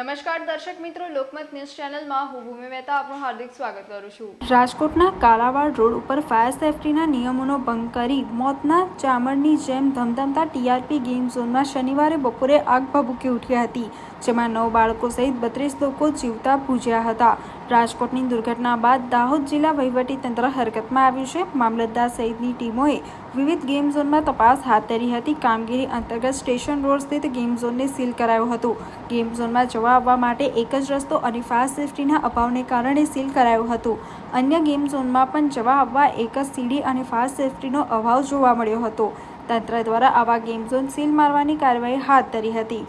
નમસ્કાર દર્શક મિત્રો, લોકમત ન્યૂઝ ચેનલમાં હું ભૂમિ મહેતા આપનું હાર્દિક સ્વાગત કરું છું। રાજકોટના કાલાવાડ રોડ ઉપર ફાયર સેફટીના નિયમોનો ભંગ કરી મોતના ચામરની જેમ ધમધમતા ટીઆરપી ગેમ ઝોનમાં શનિવારે બપોરે આગ ભભૂકી ઉઠી હતી, જેમાં 9 બાળકો સહિત 32 લોકો જીવતા ભૂજ્યા હતા। રાજકોટની દુર્ઘટના બાદ દાહોદ જિલ્લા વહીવટીતંત્ર હરકતમાં આવ્યું છે। મામલતદાર સહિતની ટીમોએ વિવિધ ગેમ ઝોનમાં તપાસ હાથ ધરી હતી। કામગીરી અંતર્ગત સ્ટેશન રોડ સ્થિત ગેમ ઝોનને સીલ કરાયો હતો। ગેમ ઝોનમાં જવા આવવા માટે એક જ રસ્તો અને ફાયર સેફટીના અભાવને કારણે સીલ કરાયું હતું। અન્ય ગેમ ઝોનમાં પણ જવા આવવા એક જ સીડી અને ફાયર સેફટીનો અભાવ જોવા મળ્યો હતો। તંત્ર દ્વારા આવા ગેમ ઝોન સીલ મારવાની કાર્યવાહી હાથ ધરી હતી।